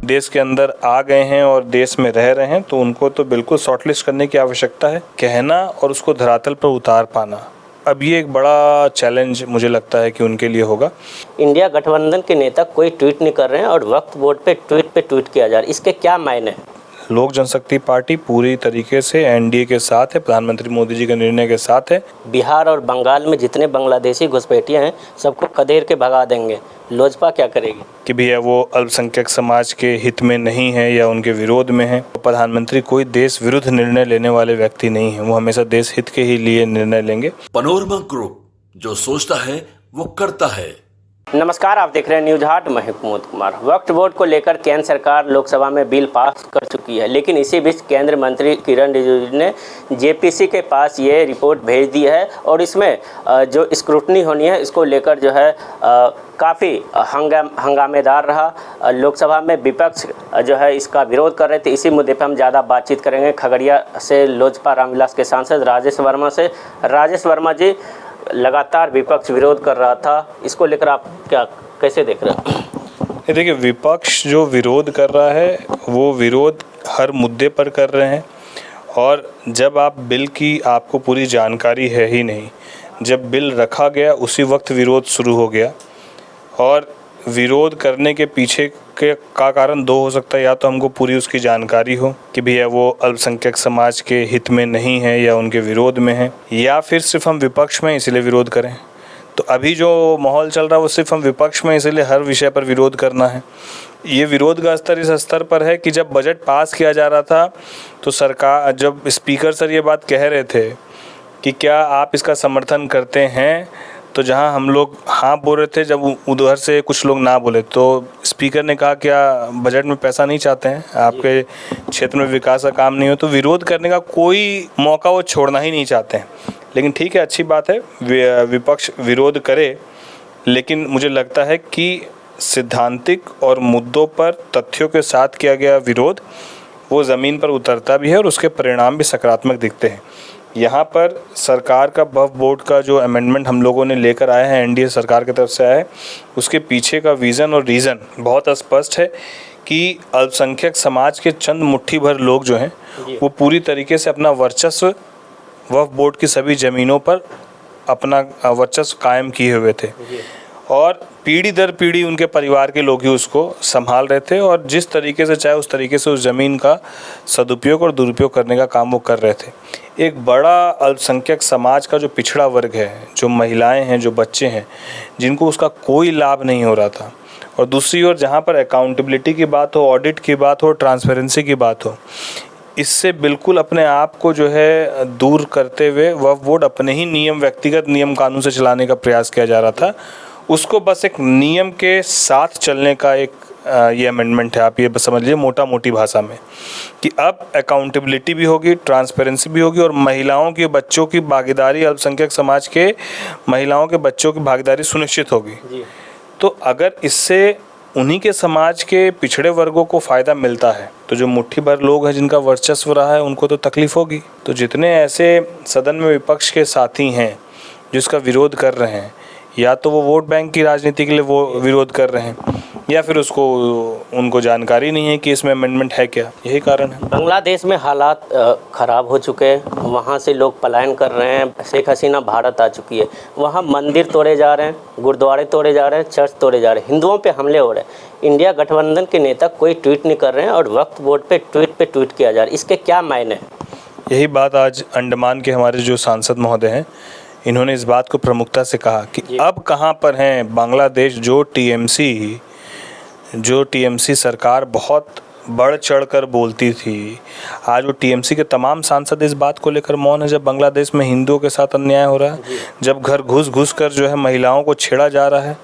देश के अंदर आ गए हैं और देश में रह रहे हैं, तो उनको तो बिल्कुल शॉर्टलिस्ट करने की आवश्यकता है। कहना और उसको धरातल पर उतार पाना, अब ये एक बड़ा चैलेंज मुझे लगता है कि उनके लिए होगा। इंडिया गठबंधन के नेता कोई ट्वीट नहीं कर रहे हैं और वक्फ बोर्ड पे ट्वीट किया जा रहा है, इसके क्या मायने हैं? लोक जनशक्ति पार्टी पूरी तरीके से एनडीए के साथ है, प्रधानमंत्री मोदी जी के निर्णय के साथ है। बिहार और बंगाल में जितने बांग्लादेशी घुसपैठियाँ हैं सबको खदेड़ के भगा देंगे, लोजपा क्या करेगी? कि भैया वो अल्पसंख्यक समाज के हित में नहीं है या उनके विरोध में है। प्रधानमंत्री कोई देश विरुद्ध निर्णय लेने वाले व्यक्ति नहीं है, वो हमेशा देश हित के ही लिए निर्णय लेंगे। पनोरमा ग्रुप, जो सोचता है वो करता है। नमस्कार, आप देख रहे हैं न्यूज हाट। मैं कुमुद कुमार। वक्फ बोर्ड को लेकर केंद्र सरकार लोकसभा में बिल पास कर चुकी है, लेकिन इसी बीच केंद्रीय मंत्री किरण रिजिजू ने जेपीसी के पास ये रिपोर्ट भेज दी है और इसमें जो स्क्रूटनी होनी है इसको लेकर जो है काफ़ी हंगामेदार रहा। लोकसभा में विपक्ष जो है इसका विरोध कर रहे थे। इसी मुद्दे पर हम ज़्यादा बातचीत करेंगे खगड़िया से लोजपा रामविलास के सांसद राजेश वर्मा से। राजेश वर्मा जी, लगातार विपक्ष विरोध कर रहा था, इसको लेकर आप कैसे देख रहे हैं? देखिए, विपक्ष जो विरोध कर रहा है वो विरोध हर मुद्दे पर कर रहे हैं, और जब आप बिल की आपको पूरी जानकारी है ही नहीं, जब बिल रखा गया उसी वक्त विरोध शुरू हो गया। और विरोध करने के पीछे का कारण दो हो सकता है, या तो हमको पूरी उसकी जानकारी हो कि भैया वो अल्पसंख्यक समाज के हित में नहीं है या उनके विरोध में है, या फिर सिर्फ हम विपक्ष में इसलिए विरोध करें। तो अभी जो माहौल चल रहा है वो सिर्फ हम विपक्ष में इसलिए हर विषय पर विरोध करना है। ये विरोध का स्तर इस स्तर पर है कि जब बजट पास किया जा रहा था तो सरकार, जब स्पीकर सर ये बात कह रहे थे कि क्या आप इसका समर्थन करते हैं, तो जहां हम लोग हाँ बोल रहे थे, जब उधर से कुछ लोग ना बोले तो स्पीकर ने कहा क्या बजट में पैसा नहीं चाहते हैं, आपके क्षेत्र में विकास का काम नहीं हो, तो विरोध करने का कोई मौका वो छोड़ना ही नहीं चाहते हैं। लेकिन ठीक है, अच्छी बात है विपक्ष विरोध करे, लेकिन मुझे लगता है कि सिद्धांतिक और मुद्दों पर तथ्यों के साथ किया गया विरोध वो ज़मीन पर उतरता भी है और उसके परिणाम भी सकारात्मक दिखते हैं। यहाँ पर सरकार का वक्फ बोर्ड का जो अमेंडमेंट हम लोगों ने लेकर आए हैं, एनडीए सरकार की तरफ से आया है, उसके पीछे का विज़न और रीज़न बहुत स्पष्ट है कि अल्पसंख्यक समाज के चंद मुट्ठी भर लोग जो हैं वो पूरी तरीके से अपना वर्चस्व वक्फ बोर्ड की सभी ज़मीनों पर अपना वर्चस्व कायम किए हुए थे, और पीढ़ी दर पीढ़ी उनके परिवार के लोग ही उसको संभाल रहे थे, और जिस तरीके से चाहे उस तरीके से उस ज़मीन का सदुपयोग और दुरुपयोग करने का काम वो कर रहे थे। एक बड़ा अल्पसंख्यक समाज का जो पिछड़ा वर्ग है, जो महिलाएं हैं, जो बच्चे हैं, जिनको उसका कोई लाभ नहीं हो रहा था, और दूसरी ओर जहाँ पर अकाउंटेबिलिटी की बात हो, ऑडिट की बात हो, ट्रांसपेरेंसी की बात हो, इससे बिल्कुल अपने आप को जो है दूर करते हुए वक्फ बोर्ड अपने ही नियम, व्यक्तिगत नियम कानून से चलाने का प्रयास किया जा रहा था। उसको बस एक नियम के साथ चलने का एक ये अमेंडमेंट है, आप ये बस समझ लीजिए मोटा मोटी भाषा में, कि अब अकाउंटेबिलिटी भी होगी, ट्रांसपेरेंसी भी होगी, और महिलाओं की, बच्चों की भागीदारी, अल्पसंख्यक समाज के महिलाओं के बच्चों की भागीदारी सुनिश्चित होगी। तो अगर इससे उन्हीं के समाज के पिछड़े वर्गों को फ़ायदा मिलता है, तो जो मुट्ठी भर लोग हैं जिनका वर्चस्व रहा है उनको तो तकलीफ़ होगी। तो जितने ऐसे सदन में विपक्ष के साथी हैं जिसका विरोध कर रहे हैं, या तो वो वोट बैंक की राजनीति के लिए वो विरोध कर रहे हैं, या फिर उनको जानकारी नहीं है कि इसमें अमेंडमेंट है क्या, यही कारण है। बांग्लादेश में हालात ख़राब हो चुके हैं, वहाँ से लोग पलायन कर रहे हैं, शेख हसीना भारत आ चुकी है, वहाँ मंदिर तोड़े जा रहे हैं, गुरुद्वारे तोड़े जा रहे हैं, चर्च तोड़े जा रहे हैं, हिंदुओं पे हमले हो रहे हैं। इंडिया गठबंधन के नेता कोई ट्वीट नहीं कर रहे हैं और वक्फ बोर्ड पे ट्वीट किया जा रहा है, इसके क्या मायने हैं? यही बात आज अंडमान के हमारे जो सांसद महोदय हैं, इन्होंने इस बात को प्रमुखता से कहा कि अब कहाँ पर हैं बांग्लादेश, जो टीएमसी सरकार बहुत बढ़ चढ़ कर बोलती थी। आज वो टीएमसी के तमाम सांसद इस बात को लेकर मौन है, जब बांग्लादेश में हिंदुओं के साथ अन्याय हो रहा है, जब घर घुस कर जो है महिलाओं को छेड़ा जा रहा है,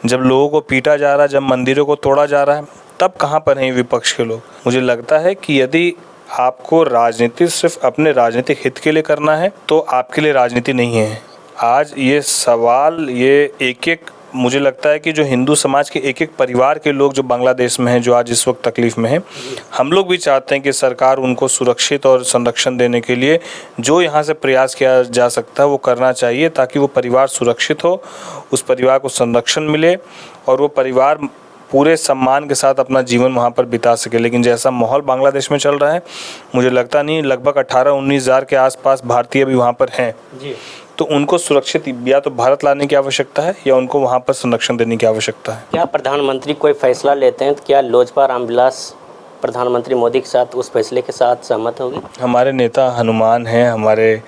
जब लोगों को पीटा जा रहा है, जब मंदिरों को तोड़ा जा रहा है, तब कहाँ पर हैं विपक्ष के लोग? मुझे लगता है कि यदि आपको राजनीति सिर्फ अपने राजनीतिक हित के लिए करना है तो आपके लिए राजनीति नहीं है। आज ये सवाल, ये एक मुझे लगता है कि जो हिंदू समाज के एक परिवार के लोग जो बांग्लादेश में हैं, जो आज इस वक्त तकलीफ़ में हैं, हम लोग भी चाहते हैं कि सरकार उनको सुरक्षित और संरक्षण देने के लिए जो यहाँ से प्रयास किया जा सकता है वो करना चाहिए, ताकि वो परिवार सुरक्षित हो, उस परिवार को संरक्षण मिले और वो परिवार पूरे सम्मान के साथ अपना जीवन वहाँ पर बिता सके। लेकिन जैसा माहौल बांग्लादेश में चल रहा है, मुझे लगता नहीं, लगभग 18-19 हज़ार के आसपास भारतीय भी वहाँ पर हैं जी। तो उनको सुरक्षित या तो भारत लाने की आवश्यकता है या उनको वहाँ पर संरक्षण देने की आवश्यकता है। क्या प्रधानमंत्री कोई फैसला लेते हैं तो क्या लोजपा रामविलास प्रधानमंत्री मोदी के साथ उस फैसले के साथ सहमत होगी? हमारे नेता हनुमान हैं, हमारे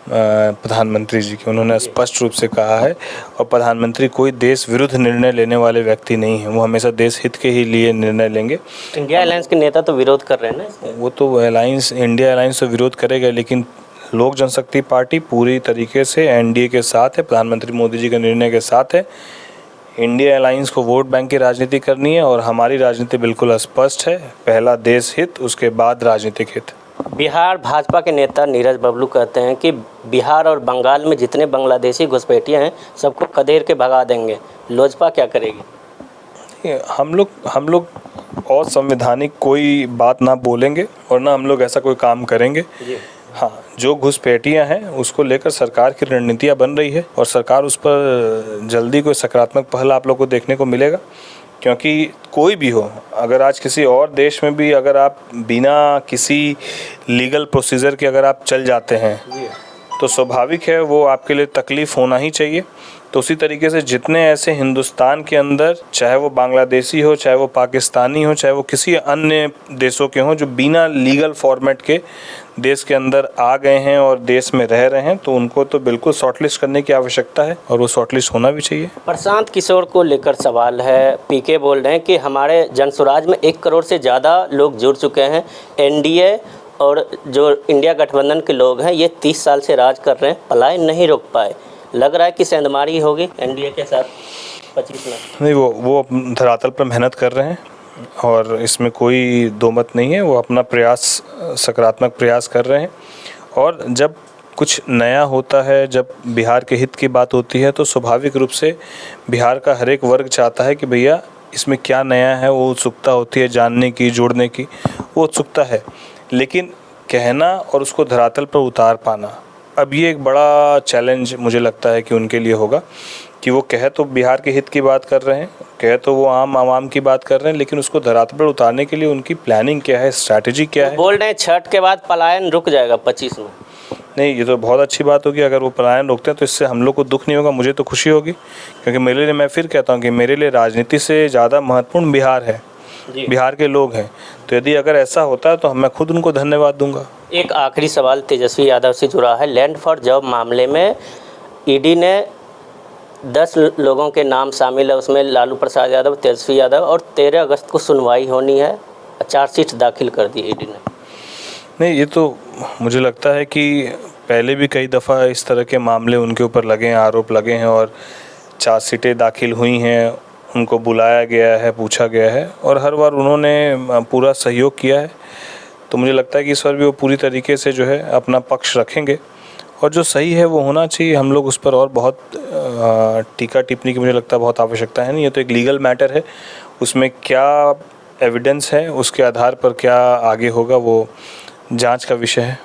प्रधानमंत्री जी के, उन्होंने स्पष्ट रूप से कहा है, और प्रधानमंत्री कोई देश विरुद्ध निर्णय लेने वाले व्यक्ति नहीं है, वो हमेशा देश हित के ही लिए निर्णय लेंगे। इंडिया अलायंस के नेता तो विरोध कर रहे हैं ना? वो तो अलायंस, इंडिया अलायंस तो विरोध करेगा, लेकिन लोक जनशक्ति पार्टी पूरी तरीके से एनडीए के साथ है, प्रधानमंत्री मोदी जी के निर्णय के साथ है। इंडिया अलायंस को वोट बैंक की राजनीति करनी है और हमारी राजनीति बिल्कुल स्पष्ट है, पहला देश हित, उसके बाद राजनीतिक हित। बिहार भाजपा के नेता नीरज बबलू कहते हैं कि बिहार और बंगाल में जितने बांग्लादेशी घुसपैठियाँ हैं सबको खदेड़ के भगा देंगे। लोजपा क्या करेगी? हम लोग और संवैधानिक कोई बात ना बोलेंगे और ना हम लोग ऐसा कोई काम करेंगे। हाँ, जो घुसपैठियाँ हैं उसको लेकर सरकार की रणनीतियाँ बन रही है और सरकार उस पर जल्दी कोई सकारात्मक पहल आप लोग को देखने को मिलेगा। क्योंकि कोई भी हो, अगर आज किसी और देश में भी अगर आप बिना किसी लीगल प्रोसीजर के अगर आप चल जाते हैं तो स्वाभाविक है वो आपके लिए तकलीफ़ होना ही चाहिए। तो उसी तरीके से जितने ऐसे हिंदुस्तान के अंदर, चाहे वो बांग्लादेशी हो, चाहे वो पाकिस्तानी हो, चाहे वो किसी अन्य देशों के हों, जो बिना लीगल फॉर्मेट के देश के अंदर आ गए हैं और देश में रह रहे हैं, तो उनको तो बिल्कुल शॉर्टलिस्ट करने की आवश्यकता है और वो शॉर्टलिस्ट होना भी चाहिए। प्रशांत किशोर को लेकर सवाल है। पीके बोल रहे हैं कि हमारे जनसुराज में 1 करोड़ से ज़्यादा लोग जुड़ चुके हैं। एनडीए और जो इंडिया गठबंधन के लोग हैं ये 30 साल से राज कर रहे हैं, पलायन नहीं रोक पाए। लग रहा है कि सेंधमारी होगी एनडीए के साथ 25 में। नहीं, वो धरातल पर मेहनत कर रहे हैं और इसमें कोई दो मत नहीं है। वो अपना प्रयास, सकारात्मक प्रयास कर रहे हैं। और जब कुछ नया होता है, जब बिहार के हित की बात होती है, तो स्वाभाविक रूप से बिहार का हर एक वर्ग चाहता है कि भैया इसमें क्या नया है। वो उत्सुकता होती है जानने की, जोड़ने की, वो उत्सुकता है। लेकिन कहना और उसको धरातल पर उतार पाना, अब ये एक बड़ा चैलेंज मुझे लगता है कि उनके लिए होगा कि वो कहे तो बिहार के हित की बात कर रहे हैं, कहे तो वो आम आवाम की बात कर रहे हैं, लेकिन उसको धरातल पर उतारने के लिए उनकी प्लानिंग क्या है, स्ट्रैटेजी क्या है। बोल रहे हैं छठ के बाद पलायन रुक जाएगा 25 में। नहीं, ये तो बहुत अच्छी बात होगी। अगर वो पलायन रोकते हैं तो इससे हम लोग को दुख नहीं होगा, मुझे तो खुशी होगी। क्योंकि मेरे लिए, मैं फिर कहता हूँ कि मेरे लिए राजनीति से ज़्यादा महत्वपूर्ण बिहार है, बिहार के लोग हैं। तो यदि अगर ऐसा होता है तो मैं खुद उनको धन्यवाद दूंगा। एक आखिरी सवाल तेजस्वी यादव से जुड़ा है। लैंड फॉर जॉब मामले में ईडी ने 10 लोगों के नाम शामिल है, उसमें लालू प्रसाद यादव, तेजस्वी यादव, और 13 अगस्त को सुनवाई होनी है। चार्जशीट दाखिल कर दी ईडी ने। नहीं, ये तो मुझे लगता है कि पहले भी कई दफ़ा इस तरह के मामले उनके ऊपर लगे हैं, आरोप लगे हैं और चार्जशीटें दाखिल हुई हैं, उनको बुलाया गया है, पूछा गया है और हर बार उन्होंने पूरा सहयोग किया है। तो मुझे लगता है कि इस बार भी वो पूरी तरीके से जो है अपना पक्ष रखेंगे और जो सही है वो होना चाहिए। हम लोग उस पर और बहुत टीका टिप्पणी की मुझे लगता है बहुत आवश्यकता है नहीं। ये तो एक लीगल मैटर है, उसमें क्या एविडेंस है, उसके आधार पर क्या आगे होगा वो जांच का विषय है।